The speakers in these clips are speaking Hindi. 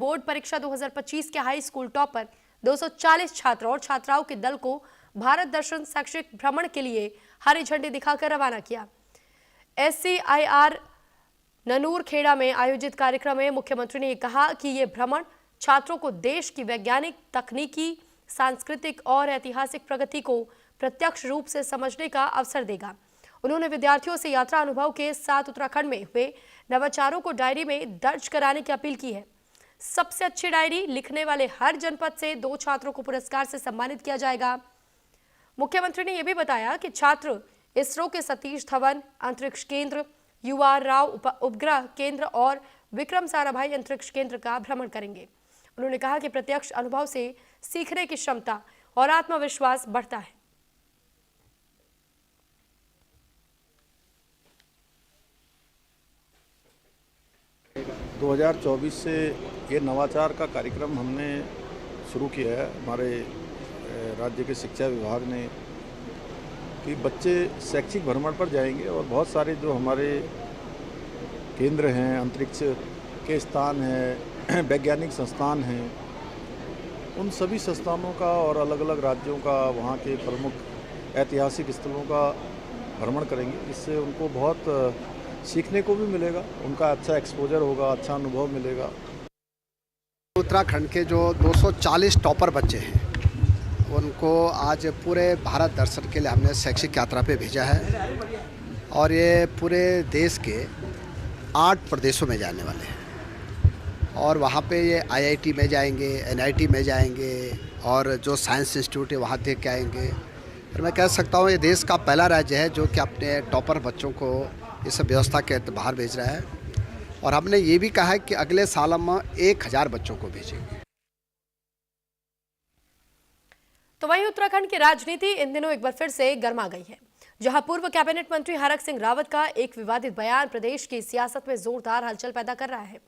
बोर्ड परीक्षा 2025 के हाई स्कूल टॉपर 240 छात्रों और छात्राओं के दल को भारत दर्शन शैक्षिक भ्रमण के लिए हरी झंडी दिखाकर रवाना किया। SCIR ननूर खेड़ा में आयोजित कार्यक्रम में मुख्यमंत्री ने कहा कि यह भ्रमण छात्रों को देश की वैज्ञानिक, तकनीकी, सांस्कृतिक और ऐतिहासिक प्रगति को प्रत्यक्ष रूप से समझने का अवसर देगा। उन्होंने विद्यार्थियों से यात्रा अनुभव के साथ उत्तराखंड में हुए नवाचारों को डायरी में दर्ज कराने की अपील की है। सबसे अच्छी डायरी लिखने वाले हर जनपद से 2 छात्रों को पुरस्कार से सम्मानित किया जाएगा। मुख्यमंत्री ने यह भी बताया कि छात्र इसरो के सतीश धवन अंतरिक्ष केंद्र, युवा राव उपग्रह केंद्र और विक्रम साराभाई अंतरिक्ष केंद्र का भ्रमण करेंगे। उन्होंने कहा कि प्रत्यक्ष अनुभव से सीखने की क्षमता और आत्मविश्वास बढ़ता है। – 2024 से ये नवाचार का कार्यक्रम हमने शुरू किया है हमारे राज्य के शिक्षा विभाग ने कि बच्चे शैक्षिक भ्रमण पर जाएंगे और बहुत सारे जो हमारे केंद्र हैं, अंतरिक्ष के स्थान हैं, वैज्ञानिक संस्थान हैं, उन सभी संस्थानों का और अलग अलग राज्यों का, वहाँ के प्रमुख ऐतिहासिक स्थलों का भ्रमण करेंगे। इससे उनको बहुत सीखने को भी मिलेगा, उनका अच्छा एक्सपोजर होगा, अच्छा अनुभव मिलेगा। उत्तराखंड के जो 240 टॉपर बच्चे हैं उनको आज पूरे भारत दर्शन के लिए हमने शैक्षिक यात्रा पे भेजा है और ये पूरे देश के 8 प्रदेशों में जाने वाले हैं और वहाँ पे ये IIT में जाएंगे, NIT में जाएंगे और जो साइंस इंस्टीट्यूट है वहाँ देख के आएंगे। और मैं कह सकता हूँ ये देश का पहला राज्य है जो कि अपने टॉपर बच्चों को इस व्यवस्था के बाहर भेज रहा है और हमने ये भी कहा है कि अगले साल हम 1000 बच्चों को भेजेंगे। तो वहीं उत्तराखंड की राजनीति इन दिनों एक बार फिर से गर्मा गई है, जहां पूर्व कैबिनेट मंत्री हरक सिंह रावत का एक विवादित बयान प्रदेश की सियासत में जोरदार हलचल पैदा कर रहा है।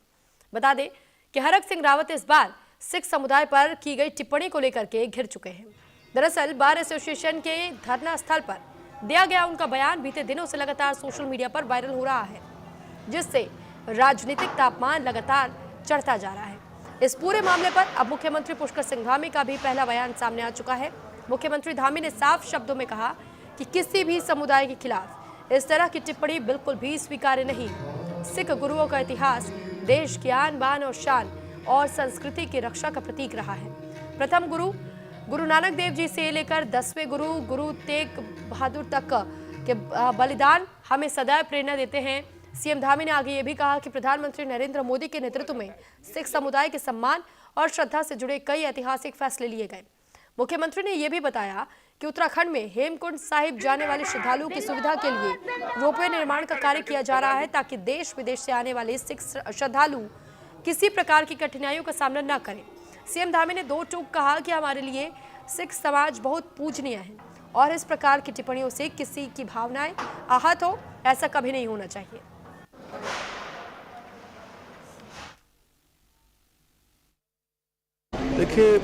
बता दें कि हरक सिंह रावत इस बार सिख समुदाय पर की गई टिप्पणी को लेकर के घिर चुके हैं। दरअसल बार एसोसिएशन के धरना स्थल पर दिया गया उनका बयान बीते दिनों से लगातार सोशल मीडिया पर वायरल हो रहा है, जिससे राजनीतिक तापमान लगातार चढ़ता जा रहा है। इस पूरे मामले पर अब मुख्यमंत्री पुष्कर सिंह धामी का भी पहला बयान सामने आ चुका है। मुख्यमंत्री धामी ने साफ शब्दों में कहा कि किसी भी समुदाय के खिलाफ इस तरह की टिप्पणी बिल्कुल भी स्वीकार्य नहीं। सिख गुरुओं का इतिहास देश की आन बान और शान और संस्कृति की रक्षा का प्रतीक रहा है। प्रथम गुरु गुरु नानक देव जी से लेकर 10वें गुरु गुरु तेग बहादुर तक के बलिदान हमें सदैव प्रेरणा देते हैं। सीएम धामी ने आगे ये भी कहा कि प्रधानमंत्री नरेंद्र मोदी के नेतृत्व में सिख समुदाय के सम्मान और श्रद्धा से जुड़े कई ऐतिहासिक फैसले लिए गए। मुख्यमंत्री ने यह भी बताया कि उत्तराखंड में हेमकुंड साहिब जाने वाले श्रद्धालुओं की सुविधा के लिए रोपवे निर्माण का कार्य किया जा रहा है, ताकि देश विदेश से आने वाले सिख श्रद्धालु किसी प्रकार की कठिनाइयों का सामना न करें। सीएम धामी ने 2 टूक कहा कि हमारे लिए सिख समाज बहुत पूजनीय है और इस प्रकार की टिप्पणियों से किसी की भावनाएं आहत हो, ऐसा कभी नहीं होना चाहिए। देखिए,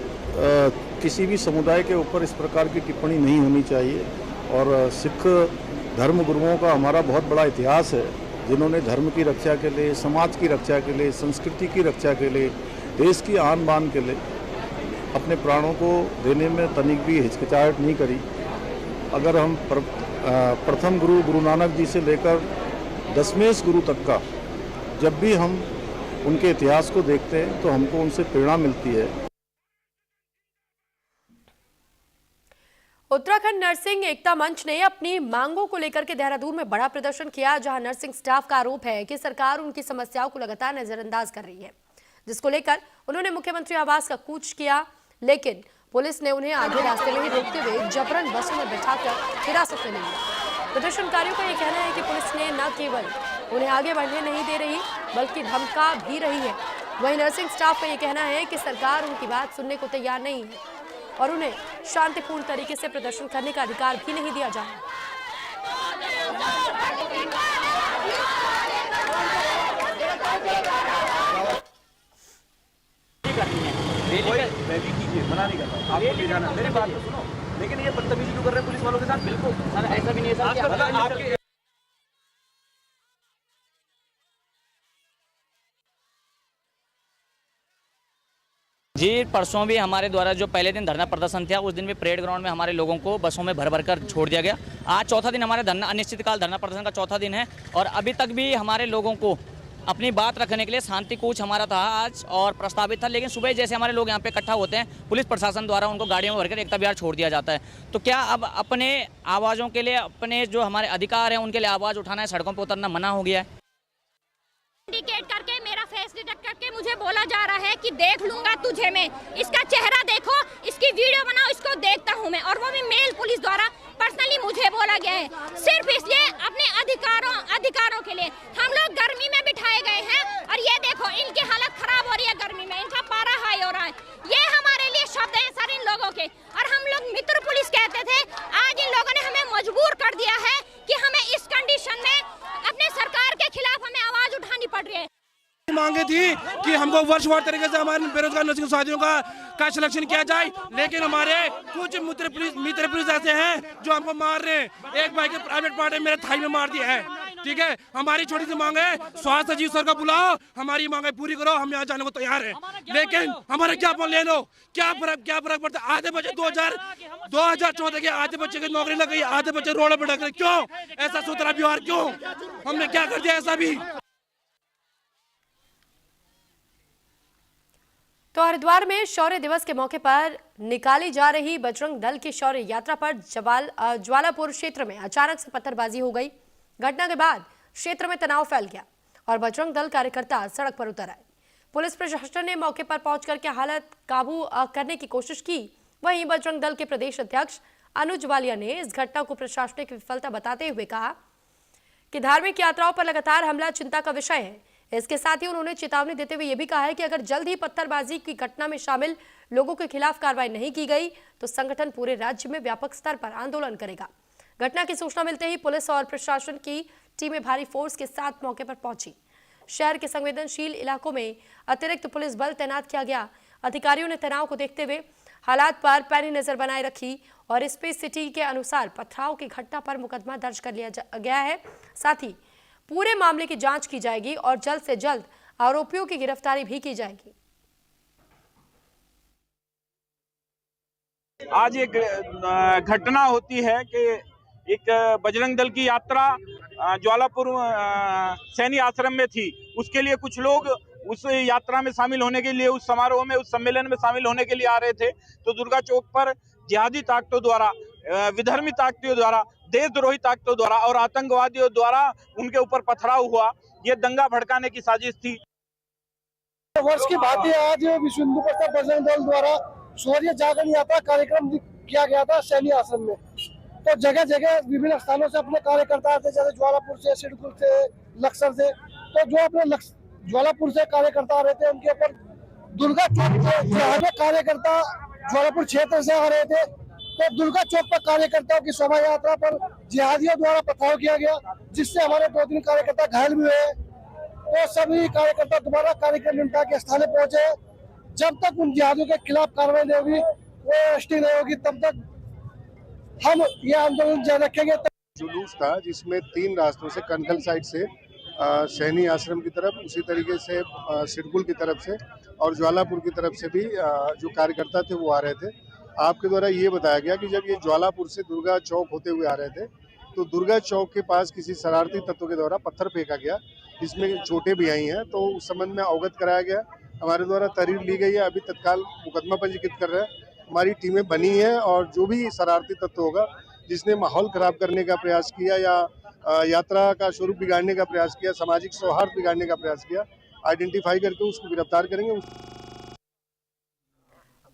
किसी भी समुदाय के ऊपर इस प्रकार की टिप्पणी नहीं होनी चाहिए और सिख धर्म गुरुओं का हमारा बहुत बड़ा इतिहास है, जिन्होंने धर्म की रक्षा के लिए, समाज की रक्षा के लिए, संस्कृति की रक्षा के लिए, देश की आन बान के लिए अपने प्राणों को देने में तनिक भी हिचकिचाहट नहीं करी। अगर हम प्रथम गुरु गुरु नानक जी से लेकर 10वें गुरु तक का जब भी हम उनके इतिहास को देखते हैं तो हमको उनसे प्रेरणा मिलती है। उत्तराखंड नर्सिंग एकता मंच ने अपनी मांगों को लेकर के देहरादून में बड़ा प्रदर्शन किया, जहां नर्सिंग स्टाफ का आरोप है कि सरकार उनकी समस्याओं को लगातार नजरअंदाज कर रही है, जिसको लेकर उन्होंने मुख्यमंत्री आवास का कूच किया, लेकिन पुलिस ने उन्हें आधे रास्ते में ही रोकते हुए जबरन बसों में बैठाकर हिरासत में ले लिया। प्रदर्शनकारियों का यह कहना है कि पुलिस ने न केवल उन्हें आगे बढ़ने नहीं दे रही बल्कि धमका भी रही है। वहीं नर्सिंग स्टाफ का यह कहना है कि सरकार उनकी बात सुनने को तैयार नहीं है और उन्हें शांतिपूर्ण तरीके से प्रदर्शन करने का अधिकार भी नहीं दिया जा रहा। मैं भी कीजिए, मना नहीं करता, आपको ले जाना, मेरी बात तो सुनो। लेकिन ये बदतमीजी जो कर रहे हैं पुलिस वालों के साथ, बिल्कुल सर ऐसा भी नहीं है सर। जी, परसों भी हमारे द्वारा जो पहले दिन धरना प्रदर्शन था, उस दिन भी परेड ग्राउंड में हमारे लोगों को बसों में भर भर कर छोड़ दिया गया। आज चौथा दिन हमारे धरना अनिश्चितकाल धरना प्रदर्शन का चौथा दिन है और अभी तक भी हमारे लोगों को अपनी बात रखने के लिए शांति कूच हमारा था आज और प्रस्तावित था, लेकिन सुबह जैसे हमारे लोग यहाँ पे इकट्ठा होते हैं, पुलिस प्रशासन द्वारा उनको गाड़ियों में भरकर एकता विहार छोड़ दिया जाता है। तो क्या अब अपने आवाज़ों के लिए, अपने जो हमारे अधिकार हैं उनके लिए आवाज़ उठाना है, सड़कों पर उतरना मना हो गया है? इंडिकेट करके मेरा फेस डिटेक्ट करके मुझे बोला जा रहा है कि देख लूंगा तुझे मैं, इसका चेहरा देखो, इसकी वीडियो बनाओ, इसको देखता हूं मैं, और वो भी मेल पुलिस द्वारा पर्सनली मुझे बोला गया है, सिर्फ इसलिए अपने अधिकारों के लिए। हम लोग गर्मी में बिठाए गए हैं और ये देखो इनकी हालत खराब हो रही है गर्मी में, इनका पारा हाई हो रहा है। ये हमारे लिए शब्द है सर इन लोगों के, और हम लोग मित्र पुलिस कहते थे, आज इन लोगों ने हमें मजबूर कर दिया है कि हमें इस कंडीशन में अपने सरकार के खिलाफ हमें आवाज उठानी पड़ रही है। मांगे थी कि हमको वर्षवार तरीके से हमारे बेरोजगार नौजवान साथियों का सिलेक्शन किया जाए, लेकिन हमारे कुछ मित्र पुलिस ऐसे हैं जो हमको मार रहे हैं। एक भाई के प्राइवेट पार्ट है, मेरे थाई में मार दिया है। ठीक है, हमारी छोटी सी मांग है, स्वास्थ्य सचिव सर का बुलाओ, हमारी मांगे पूरी करो, हम यहाँ जाने को तैयार हैं, लेकिन हमारे ज्ञापन ले लो। क्या फर्क पड़ता है? आधे बच्चे 2014 के आधे बच्चे की नौकरी लग गई, आधे बच्चे रोड पर भटक रहे, क्यों ऐसा सुथरा व्यवहार? क्यों हमने क्या कर दिया ऐसा भी? तो हरिद्वार में शौर्य दिवस के मौके पर निकाली जा रही बजरंग दल की शौर्य यात्रा पर ज्वालापुर क्षेत्र में अचानक से पत्थरबाजी हो गई। घटना के बाद क्षेत्र में तनाव फैल गया और बजरंग दल कार्यकर्ता सड़क पर उतर आए। पुलिस प्रशासन ने मौके पर पहुंचकर के हालत काबू करने की कोशिश की। वहीं बजरंग दल के प्रदेश अध्यक्ष अनुज वालिया ने इस घटना को प्रशासनिक विफलता बताते हुए कहा कि धार्मिक यात्राओं पर लगातार हमला चिंता का विषय है। इसके साथ ही उन्होंने चेतावनी देते हुए यह भी कहा है कि अगर जल्द ही पत्थरबाजी की घटना में शामिल लोगों के खिलाफ कार्रवाई नहीं की गई तो संगठन पूरे राज्य में व्यापक स्तर पर आंदोलन करेगा। घटना की सूचना मिलते ही पुलिस और प्रशासन की टीमें भारी फोर्स के साथ मौके पर पहुंची। शहर के संवेदनशील इलाकों में अतिरिक्त पुलिस बल तैनात किया गया। अधिकारियों ने तनाव को देखते हुए हालात पर पैनी नजर बनाए रखी और स्पेस सिटी के अनुसार पथराव की घटना पर मुकदमा दर्ज कर लिया गया है। साथ ही पूरे मामले की जांच की जाएगी और जल्द से जल्द आरोपियों की गिरफ्तारी भी की जाएगी। आज एक घटना होती है कि एक बजरंग दल की यात्रा ज्वालापुर सैनी आश्रम में थी। उसके लिए कुछ लोग उस यात्रा में शामिल होने के लिए, उस समारोह में, उस सम्मेलन में शामिल होने के लिए आ रहे थे। तो दुर्गा चौक पर जिहादी ताकतों द्वारा, विधर्मी ताकतों द्वारा, देशद्रोही ताकतों द्वारा और आतंकवादियों द्वारा उनके ऊपर पथराव हुआ। ये दंगा भड़काने की साजिश थी। वर्ष की बात है, आज विश्व हिंदू परिषद बजरंग दल द्वारा शौर्य जागरण यात्रा कार्यक्रम किया गया था सैनी आश्रम में। तो जगह जगह विभिन्न स्थानों से अपने कार्यकर्ता आते, जैसे ज्वालापुर से, सिडकुल से, लक्सर से। तो जो अपने ज्वालापुर से कार्यकर्ता आ रहे थे, उनके ऊपर दुर्गा चौक से कार्यकर्ता ज्वालापुर क्षेत्र से आ रहे थे। तो दुर्गा चौक पर कार्यकर्ताओं की शोभा यात्रा पर जिहादियों द्वारा पथराव किया गया, जिससे हमारे 2-3 कार्यकर्ता घायल भी हुए। तो सभी कार्यकर्ता दोबारा कार्यक्रम निपटा के स्थान पहुंचे। जब तक उन जिहादियों के खिलाफ कार्रवाई नहीं होगी, वो अरेस्टिंग नहीं होगी, तब तक हम ये आंदोलन जारी रखेंगे। जुलूस था जिसमें 3 रास्तों से, कनकल साइड से, सैनी आश्रम की तरफ, उसी तरीके से सिडकुल की तरफ से और ज्वालापुर की तरफ से भी जो कार्यकर्ता थे वो आ रहे थे। आपके द्वारा ये बताया गया कि जब ये ज्वालापुर से दुर्गा चौक होते हुए आ रहे थे तो दुर्गा चौक के पास किसी शरारती तत्वों के द्वारा पत्थर फेंका गया, जिसमें चोटें भी आई हैं। तो उस संबंध में अवगत कराया गया, हमारे द्वारा तहरीर ली गई है। अभी तत्काल मुकदमा पंजीकृत कर रहे हैं, हमारी टीमें बनी हैं और जो भी शरारती तत्व होगा जिसने माहौल खराब करने का प्रयास किया या यात्रा का स्वरूप बिगाड़ने का प्रयास किया, सामाजिक सौहार्द बिगाड़ने का प्रयास किया, आइडेंटिफाई करके उसको गिरफ्तार करेंगे।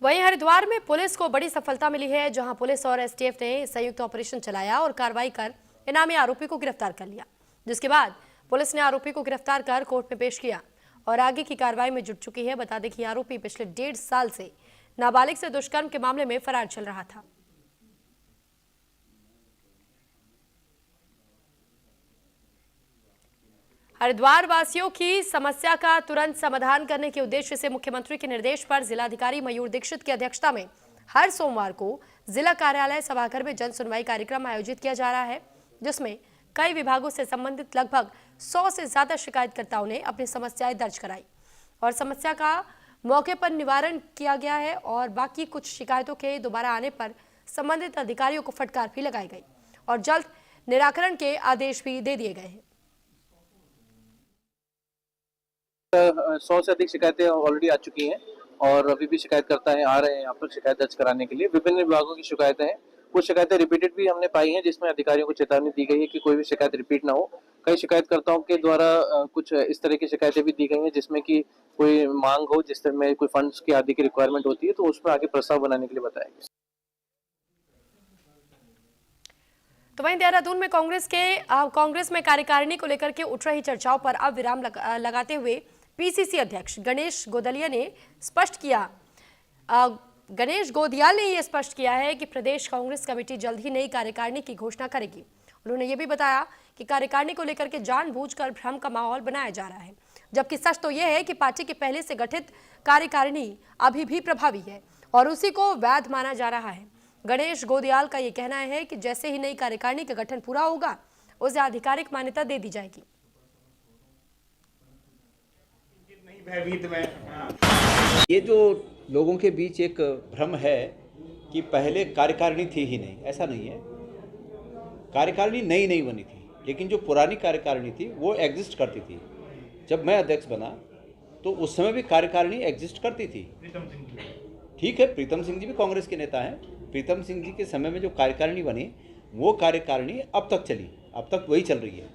वहीं हरिद्वार में पुलिस को बड़ी सफलता मिली है, जहां पुलिस और एसटीएफ ने संयुक्त ऑपरेशन चलाया और कार्रवाई कर इनामी आरोपी को गिरफ्तार कर लिया, जिसके बाद पुलिस ने आरोपी को गिरफ्तार कर कोर्ट में पेश किया और आगे की कार्रवाई में जुट चुकी है। बता दें कि आरोपी पिछले 1.5 साल से नाबालिग से दुष्कर्म के मामले में फरार चल रहा था। हरिद्वार वासियों की समस्या का तुरंत समाधान करने के उद्देश्य से मुख्यमंत्री के निर्देश पर जिलाधिकारी मयूर दीक्षित की अध्यक्षता में हर सोमवार को जिला कार्यालय सभागार में जन सुनवाई कार्यक्रम आयोजित किया जा रहा है, जिसमें कई विभागों से संबंधित लगभग 100 से ज्यादा शिकायतकर्ताओं ने अपनी समस्याएं दर्ज कराई और समस्या का मौके पर निवारण किया गया है और बाकी कुछ शिकायतों के दोबारा आने पर संबंधित अधिकारियों को फटकार भी लगाई गई और जल्द निराकरण के आदेश भी दे दिए गए हैं। 100 से अधिक शिकायतें ऑलरेडी आ चुकी हैं और अभी भी शिकायतकर्ता आ रहे हैं यहाँ पर शिकायत दर्ज कराने के लिए। विभिन्न विभागों की शिकायतें हैं, कुछ शिकायतें रिपीटेड भी हमने पाई हैं जिसमें अधिकारियों को चेतावनी दी गई है कि कोई भी शिकायत रिपीट ना हो। कई शिकायतकर्ताओं के द्वारा कुछ इस तरह की शिकायतें भी दी गई हैं जिसमें कि कोई मांग हो, जिस तरह में कोई फंड्स की आदि की रिक्वायरमेंट होती है तो उसमें आगे प्रस्ताव बनाने के लिए बताया गया। तो वहीं देहरादून में कांग्रेस में कार्यकारिणी को लेकर के उठ रही चर्चाओं पर अब विराम लगाते हुए पीसीसी अध्यक्ष गणेश गोदलिया ने स्पष्ट किया है कि प्रदेश कांग्रेस कमेटी जल्द ही नई कार्यकारिणी की घोषणा करेगी। उन्होंने ये भी बताया कि कार्यकारिणी को लेकर के जानबूझकर भ्रम का माहौल बनाया जा रहा है, जबकि सच तो यह है कि पार्टी की पहले से गठित कार्यकारिणी अभी भी प्रभावी है और उसी को वैध माना जा रहा है। गणेश गोदियाल का ये कहना है कि जैसे ही नई कार्यकारिणी का गठन पूरा होगा उसे आधिकारिक मान्यता दे दी जाएगी। ये जो लोगों के बीच एक भ्रम है कि पहले कार्यकारिणी थी ही नहीं, ऐसा नहीं है। कार्यकारिणी नई नहीं बनी थी, लेकिन जो पुरानी कार्यकारिणी थी वो एग्जिस्ट करती थी। जब मैं अध्यक्ष बना तो उस समय भी कार्यकारिणी एग्जिस्ट करती थी। ठीक है, प्रीतम सिंह जी भी कांग्रेस के नेता हैं। प्रीतम सिंह जी के समय में जो कार्यकारिणी बनी वो कार्यकारिणी अब तक चली, अब तक वही चल रही है।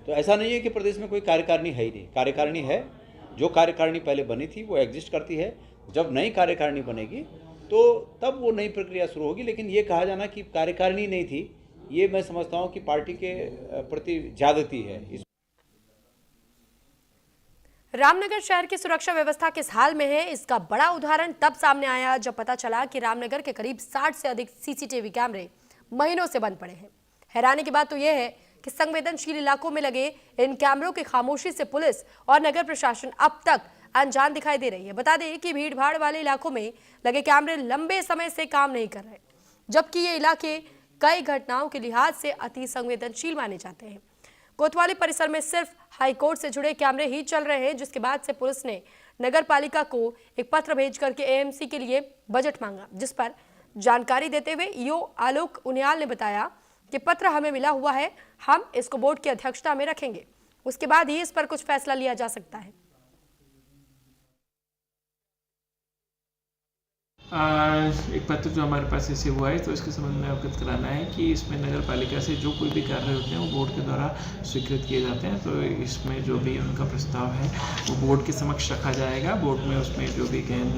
तो ऐसा नहीं है कि प्रदेश में कोई कार्यकारिणी है ही नहीं, कार्यकारिणी है। जो कार्यकारिणी पहले बनी थी वो एग्जिस्ट करती है। जब नई कार्यकारिणी बनेगी तो तब वो नई प्रक्रिया शुरू होगी। लेकिन ये कहा जाना कि कार्यकारिणी नहीं थी, ये मैं समझता हूँ कि पार्टी के प्रति ज्यादती है। रामनगर शहर की सुरक्षा व्यवस्था किस हाल में है, इसका बड़ा उदाहरण तब सामने आया जब पता चला कि रामनगर के करीब 60 से अधिक सीसीटीवी कैमरे महीनों से बंद पड़े हैं। हैरानी की बात तो यह है कि संवेदनशील इलाकों में लगे इन कैमरों की खामोशी से पुलिस और नगर प्रशासन अब तक अनजान दिखाई दे रही है। बता दें कि भीड़ भाड़ वाले इलाकों में लगे कैमरे लंबे समय से काम नहीं कर रहे, जबकि ये इलाके कई घटनाओं के लिहाज से अति संवेदनशील माने जाते हैं। कोतवाली परिसर में सिर्फ हाईकोर्ट से जुड़े कैमरे ही चल रहे हैं, जिसके बाद से पुलिस ने नगर पालिका को एक पत्र भेज करके एएमसी के लिए बजट मांगा, जिस पर जानकारी देते हुए ईओ आलोक उनियाल ने बताया कि पत्र हमें मिला हुआ है, हम इसको बोर्ड की अध्यक्षता में रखेंगे, उसके बाद ही इस पर कुछ फैसला लिया जा सकता है। एक पत्र जो हमारे पास ऐसे हुआ है तो इसके संबंध में अवगत कराना है कि इसमें नगर पालिका से जो कोई भी कार्य होते हैं वो बोर्ड के द्वारा स्वीकृत किए जाते हैं। तो इसमें जो भी उनका प्रस्ताव है वो बोर्ड के समक्ष रखा जाएगा। बोर्ड में उसमें जो भी गहन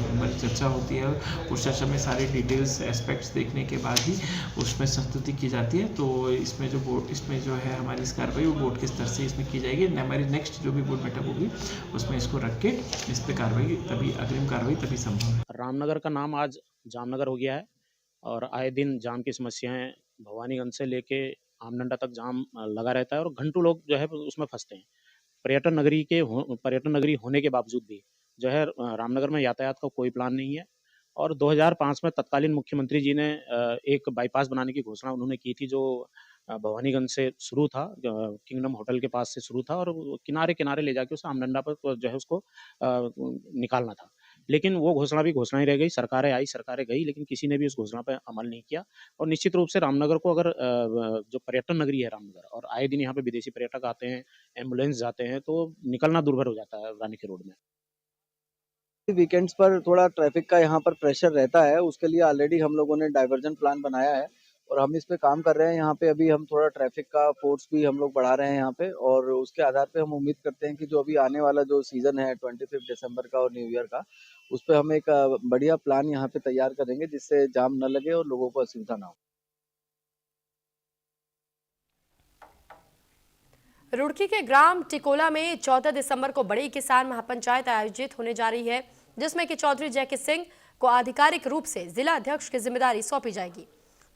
हमारी चर्चा होती है उस चर्चा में सारे डिटेल्स एस्पेक्ट्स देखने के बाद ही उसमें संस्तुति की जाती है। तो इसमें जो है हमारी इस कार्रवाई वो बोर्ड के स्तर से इसमें की जाएगी। हमारी नेक्स्ट जो भी बोर्ड बैठक होगी उसमें इसको रख के इस पर कार्रवाई तभी अग्रिम कार्रवाई तभी संभव है। रामनगर का नाम आज जामनगर हो गया है और आए दिन जाम की समस्याएं भवानीगंज से लेके आमडंडा तक जाम लगा रहता है और घंटों लोग जो है उसमें फंसते हैं। पर्यटन नगरी होने के बावजूद भी जो है रामनगर में यातायात का कोई प्लान नहीं है। और 2005 में तत्कालीन मुख्यमंत्री जी ने एक बाईपास बनाने की घोषणा उन्होंने की थी, जो भवानीगंज से शुरू था, किंगडम होटल के पास से शुरू था और किनारे किनारे ले जाके उसे आमडंडा पर जो है उसको निकालना था। लेकिन वो घोषणा भी घोषणा ही रह गई। सरकारें आई, सरकारें गई, लेकिन किसी ने भी उस घोषणा पर अमल नहीं किया। और निश्चित रूप से रामनगर को अगर जो पर्यटन नगरी है रामनगर, और आए दिन यहाँ पे विदेशी पर्यटक आते हैं, एम्बुलेंस जाते हैं, तो निकलना दुर्भर हो जाता है रानी के रोड में। वीकेंड्स पर थोड़ा ट्रैफिक का यहाँ पर प्रेशर रहता है, उसके लिए ऑलरेडी हम लोगों ने डाइवर्जन प्लान बनाया है और हम इस पे काम कर रहे हैं। यहाँ पे अभी हम थोड़ा ट्रैफिक का फोर्स भी हम लोग बढ़ा रहे हैं यहाँ पे, और उसके आधार पे हम उम्मीद करते हैं कि जो अभी आने वाला जो सीजन है 25 दिसंबर का और न्यू ईयर का, उस पर हम एक बढ़िया प्लान यहाँ पे तैयार करेंगे जिससे जाम न लगे और लोगों को असुविधा ना हो। रुड़की के ग्राम टिकोला में 14 दिसंबर को बड़ी किसान महापंचायत आयोजित होने जा रही है, जिसमें कि चौधरी जयकित सिंह को आधिकारिक रूप से जिला अध्यक्ष की जिम्मेदारी सौंपी जाएगी,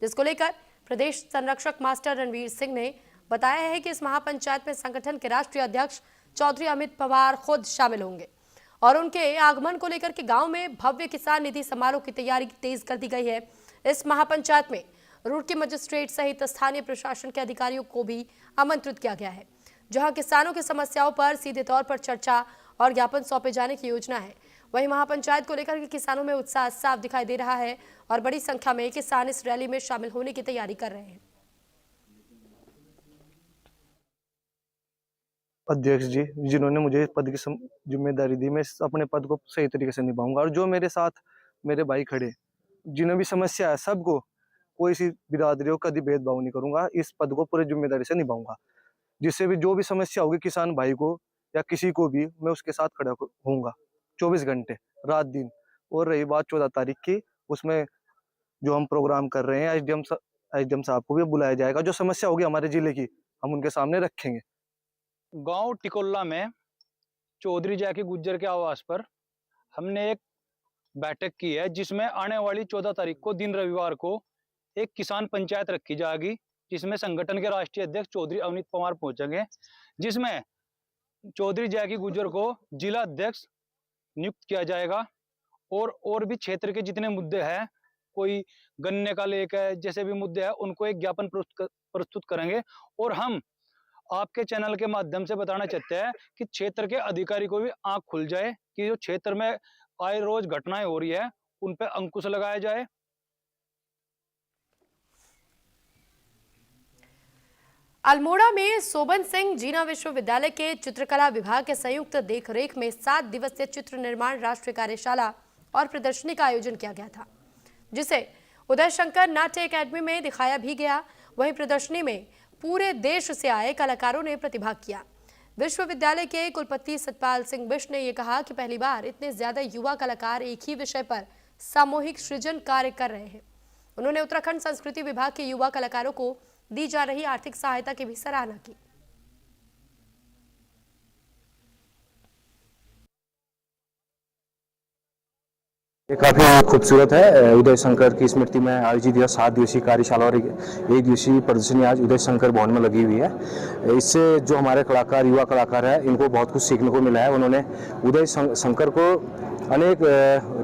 जिसको लेकर प्रदेश संरक्षक मास्टर रणवीर सिंह ने बताया है कि इस महापंचायत में संगठन के राष्ट्रीय अध्यक्ष चौधरी अमित पवार खुद शामिल होंगे और उनके आगमन को लेकर के गांव में भव्य किसान निधि समारोह की तैयारी तेज कर दी गई है। इस महापंचायत में रुड़की मजिस्ट्रेट सहित स्थानीय प्रशासन के अधिकारियों को भी आमंत्रित किया गया है, जहां किसानों की समस्याओं पर सीधे तौर पर चर्चा और ज्ञापन सौंपे जाने की योजना है। वहीं महापंचायत को लेकर के किसानों में उत्साह साफ दिखाई दे रहा है और बड़ी संख्या में किसान इस रैली में शामिल होने की तैयारी कर रहे हैं। अध्यक्ष जी जिन्होंने मुझे पद की जिम्मेदारी दी, मैं अपने पद को सही तरीके से निभाऊंगा और जो मेरे साथ मेरे भाई खड़े जिन्हें भी समस्या है सबको, कोई सी बिरादरी हो, कभी भेदभाव नहीं करूंगा। इस पद को पूरी जिम्मेदारी से निभाऊंगा, जिससे भी जो भी समस्या होगी किसान भाई को या किसी को भी, मैं उसके साथ खड़ा होऊंगा 24 घंटे रात दिन। और रही बात 14 तारीख की, उसमें जो हम प्रोग्राम कर रहे हैं एसडीएम साहब को भी बुलाया जाएगा। जो समस्या होगी हमारे जिले की हम उनके सामने रखेंगे। गांव टिकोला में चौधरी जैकी गुज्जर के आवास पर हमने एक बैठक की है, जिसमें आने वाली 14 तारीख को दिन रविवार को एक किसान पंचायत रखी जाएगी, जिसमें संगठन के राष्ट्रीय अध्यक्ष चौधरी अवनीत पवार पहुंचेंगे, जिसमें चौधरी जैकी गुज्जर को जिला अध्यक्ष नियुक्त किया जाएगा। और भी क्षेत्र के जितने मुद्दे हैं, कोई गन्ने का लेक है, जैसे भी मुद्दे हैं, उनको एक ज्ञापन प्रस्तुत करेंगे। और हम आपके चैनल के माध्यम से बताना चाहते हैं कि क्षेत्र के अधिकारी को भी आंख खुल जाए कि जो क्षेत्र में आए रोज घटनाएं हो रही है उन पर अंकुश लगाया जाए। अल्मोड़ा में सोबन सिंह जीना विश्वविद्यालय के चित्रकला विभाग के संयुक्त देखरेख में 7 दिवसीय चित्र निर्माण राष्ट्रीय कार्यशाला और प्रदर्शनी का आयोजन किया गया था, जिसे उदय शंकर नाट्य अकादमी में दिखाया भी गया। वहीं प्रदर्शनी में पूरे देश से आए कलाकारों ने प्रतिभाग किया। विश्वविद्यालय के कुलपति सतपाल सिंह बिष्ट ने यह कहा कि पहली बार इतने ज्यादा युवा कलाकार एक ही विषय पर सामूहिक सृजन कार्य कर रहे हैं। उन्होंने उत्तराखंड संस्कृति विभाग के युवा कलाकारों को दी जा रही आर्थिक सहायता की भी सराहना की। ये काफ़ी खूबसूरत है। उदय शंकर की स्मृति में आयोजित यह 7 दिवसीय कार्यशाला और 1 दिवसीय प्रदर्शनी आज उदय शंकर भवन में लगी हुई है। इससे जो हमारे कलाकार, युवा कलाकार हैं, इनको बहुत कुछ सीखने को मिला है। उन्होंने उदय शंकर को अनेक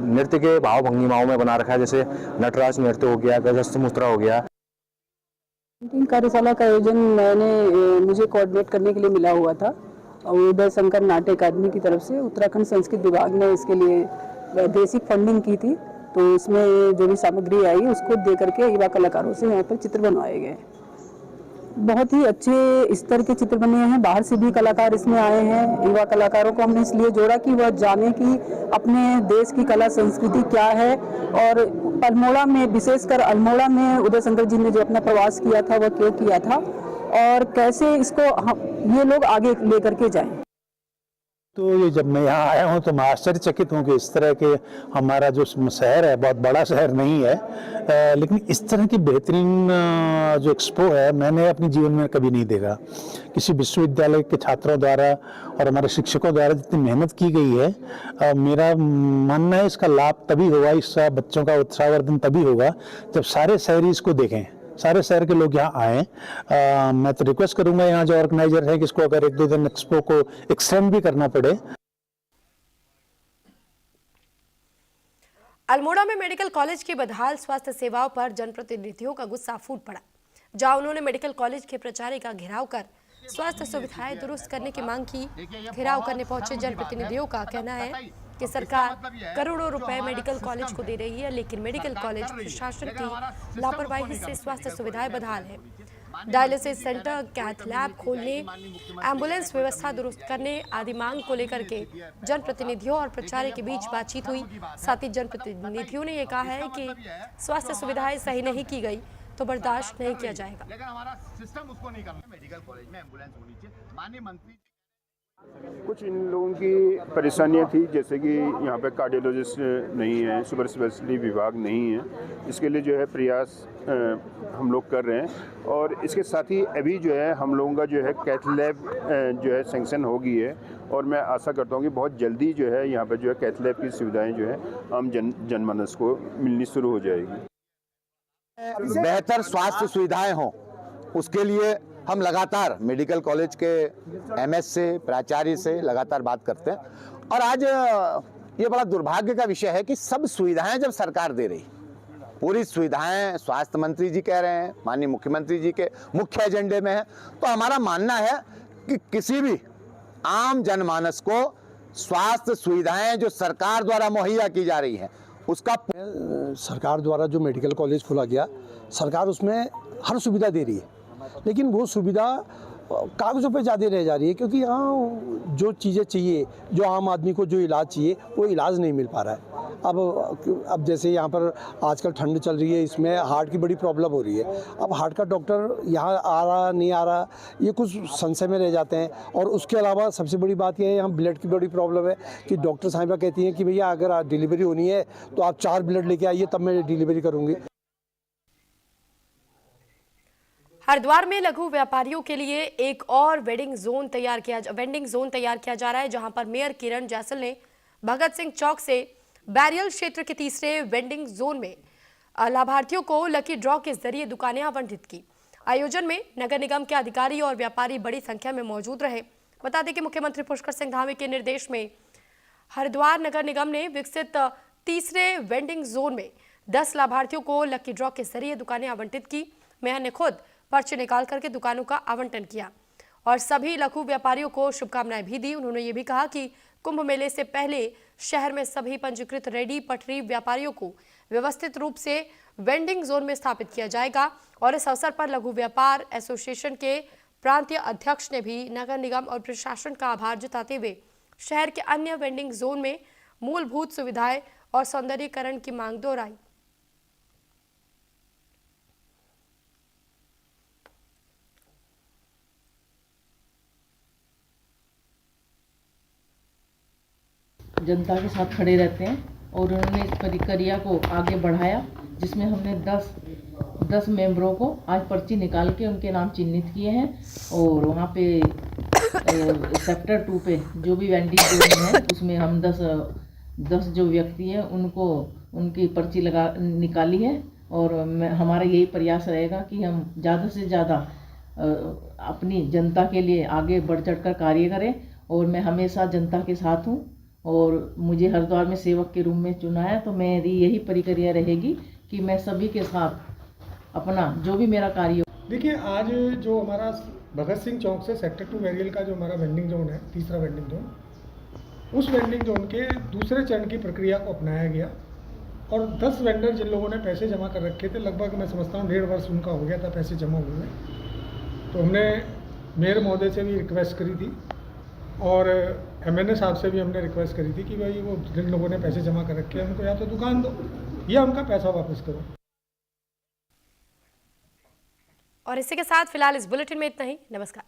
नृत्य के भाव भंगिमाओं में बना रखा है, जैसे नटराज नृत्य हो गया, गजस्थ मुद्रा हो गया। कार्यशाला का आयोजन मुझे कोऑर्डिनेट करने के लिए मिला हुआ था और उदय शंकर नाट्य अकादमी की तरफ से उत्तराखंड संस्कृत विभाग ने इसके लिए बेसिक फंडिंग की थी, तो इसमें जो भी सामग्री आई उसको दे करके युवा कलाकारों से यहाँ पर चित्र बनवाए गए। बहुत ही अच्छे स्तर के चित्र बने हैं। बाहर से भी कलाकार इसमें आए हैं। युवा कलाकारों को हमने इसलिए जोड़ा कि वह जाने कि अपने देश की कला संस्कृति क्या है, और अल्मोड़ा में, विशेषकर अल्मोड़ा में उदय शंकर जी ने जो अपना प्रवास किया था वह क्यों किया था और कैसे इसको ये लोग आगे लेकर के जाएं। तो ये जब मैं यहाँ आया हूँ तो मैं आश्चर्यचकित हूँ कि इस तरह के हमारा जो शहर है, बहुत बड़ा शहर नहीं है, लेकिन इस तरह की बेहतरीन जो एक्सपो है मैंने अपने जीवन में कभी नहीं देखा। किसी विश्वविद्यालय के छात्रों द्वारा और हमारे शिक्षकों द्वारा जितनी मेहनत की गई है, मेरा मानना है इसका लाभ तभी होगा, इसका बच्चों का उत्साहवर्धन तभी होगा जब सारे शहरी इसको देखें, सारे शहर के लोग यहाँ आए। मैं तो रिक्वेस्ट करूंगा यहाँ जो ऑर्गेनाइजर है कि इसको अगर 1-2 दिन एक्सपो को एक्सटेंड भी करना पड़े। अल्मोड़ा में मेडिकल कॉलेज की बदहाल स्वास्थ्य सेवाओं पर जनप्रतिनिधियों का गुस्सा फूट पड़ा, जहां उन्होंने मेडिकल कॉलेज के प्राचार्य का घेराव कर स्वास्थ्य सुविधाएं दुरुस्त करने की मांग की। घेराव करने पहुंचे जनप्रतिनिधियों का कहना है कि सरकार करोड़ों रुपए मेडिकल कॉलेज को दे रही है, लेकिन मेडिकल कॉलेज प्रशासन की लापरवाही से स्वास्थ्य सुविधाएं बदहाल है। डायलिसिस सेंटर, कैथ लैब खोलने, एम्बुलेंस व्यवस्था दुरुस्त करने आदि मांग को लेकर के जनप्रतिनिधियों और प्राचार्य के बीच बातचीत हुई। साथ ही जनप्रतिनिधियों ने यह कहा है कि स्वास्थ्य सुविधाएं सही नहीं की गई तो बर्दाश्त नहीं किया जाएगा। लेकिन हमारा सिस्टम उसको नहीं करना। मेडिकल कॉलेज में एम्बुलेंस होनी चाहिए। माननीय मंत्री कुछ इन लोगों की परेशानियां थी, जैसे कि यहाँ पे कार्डियोलॉजिस्ट नहीं है, सुपर स्पेशलिटी विभाग नहीं है। इसके लिए जो है प्रयास हम लोग कर रहे हैं और इसके साथ ही अभी जो है हम लोगों का जो है कैथ लैब जो है सैंक्शन हो गई है और मैं आशा करता हूँ कि बहुत जल्दी जो है यहाँ पे जो है कैथ लैब की सुविधाएं जो है आम जनमानस को मिलनी शुरू हो जाएगी। बेहतर स्वास्थ्य सुविधाएं हों उसके लिए हम लगातार मेडिकल कॉलेज के एमएस से, प्राचार्य से लगातार बात करते हैं और आज ये बड़ा दुर्भाग्य का विषय है कि सब सुविधाएं जब सरकार दे रही, पूरी सुविधाएं स्वास्थ्य मंत्री जी कह रहे हैं, माननीय मुख्यमंत्री जी के मुख्य एजेंडे में है, तो हमारा मानना है कि किसी भी आम जनमानस को स्वास्थ्य सुविधाएं जो सरकार द्वारा मुहैया की जा रही हैं उसका सरकार द्वारा जो मेडिकल कॉलेज खोला गया, सरकार उसमें हर सुविधा दे रही है, लेकिन वो सुविधा कागज़ों पे ज़्यादा रह जा रही है, क्योंकि यहाँ जो चीज़ें चाहिए, जो आम आदमी को जो इलाज चाहिए वो इलाज नहीं मिल पा रहा है। अब जैसे यहाँ पर आजकल ठंड चल रही है, इसमें हार्ट की बड़ी प्रॉब्लम हो रही है। अब हार्ट का डॉक्टर यहाँ आ रहा नहीं आ रहा, ये कुछ संशय में रह जाते हैं। और उसके अलावा सबसे बड़ी बात यह है, यहाँ ब्लड की बड़ी प्रॉब्लम है कि डॉक्टर साहिबा कहती हैं कि भैया अगर डिलीवरी होनी है तो आप 4 ब्लड लेके आइए, तब मैं डिलीवरी करूँगी। हरिद्वार में लघु व्यापारियों के लिए एक और वेंडिंग जोन तैयार किया जा रहा है, जहां पर मेयर किरण जैसल ने भगत सिंह चौक से बैरियल क्षेत्र के तीसरे वेंडिंग जोन में लाभार्थियों को लकी ड्रॉ के जरिए दुकानें आवंटित की। आयोजन में नगर निगम के अधिकारी और व्यापारी बड़ी संख्या में मौजूद रहे। बता दें कि मुख्यमंत्री पुष्कर सिंह धामी के निर्देश में हरिद्वार नगर निगम ने विकसित तीसरे वेंडिंग जोन में 10 लाभार्थियों को लकी ड्रॉ के जरिए दुकानें आवंटित की। मेयर ने खुद पर्चे निकाल करके दुकानों का आवंटन किया और सभी लघु व्यापारियों को शुभकामनाएं भी दी। उन्होंने ये भी कहा कि कुंभ मेले से पहले शहर में सभी पंजीकृत रेडी पटरी व्यापारियों को व्यवस्थित रूप से वेंडिंग जोन में स्थापित किया जाएगा। और इस अवसर पर लघु व्यापार एसोसिएशन के प्रांतीय अध्यक्ष ने भी नगर निगम और प्रशासन का आभार जताते हुए शहर के अन्य वेंडिंग जोन में मूलभूत सुविधाएं और सौंदर्यीकरण की मांग दोहराई। जनता के साथ खड़े रहते हैं और उन्होंने इस प्रक्रिया को आगे बढ़ाया, जिसमें हमने 10 मेंबरों को आज पर्ची निकाल के उनके नाम चिन्हित किए हैं। और वहाँ पे सेक्टर 2 पे जो भी वेंडिंग जोन है उसमें हम 10 जो व्यक्ति हैं उनको उनकी पर्ची निकाली है। और हमारा यही प्रयास रहेगा कि हम ज़्यादा से ज़्यादा अपनी जनता के लिए आगे बढ़ चढ़कर कार्य करें। और मैं हमेशा जनता के साथ हूँ और मुझे हरिद्वार में सेवक के रूप में चुना है, तो मेरी यही प्रक्रिया रहेगी कि मैं सभी के साथ अपना जो भी मेरा कार्य। देखिए, आज जो हमारा भगत सिंह चौक से सेक्टर 2 बैरियल का जो हमारा वेंडिंग जोन है, तीसरा वेंडिंग जोन, उस वेंडिंग जोन के दूसरे चरण की प्रक्रिया को अपनाया गया। और 10 वेंडर जिन लोगों ने पैसे जमा कर रखे थे, लगभग मैं समझता हूँ 1.5 वर्ष उनका हो गया था पैसे जमा हुए, तो हमने मेयर महोदय से भी रिक्वेस्ट करी थी और MNA साहब से भी हमने रिक्वेस्ट करी थी कि भाई वो जिन लोगों ने पैसे जमा कर रखे हैं उनको या तो दुकान दो या उनका पैसा वापस करो। और इसी के साथ फिलहाल इस बुलेटिन में इतना ही। नमस्कार।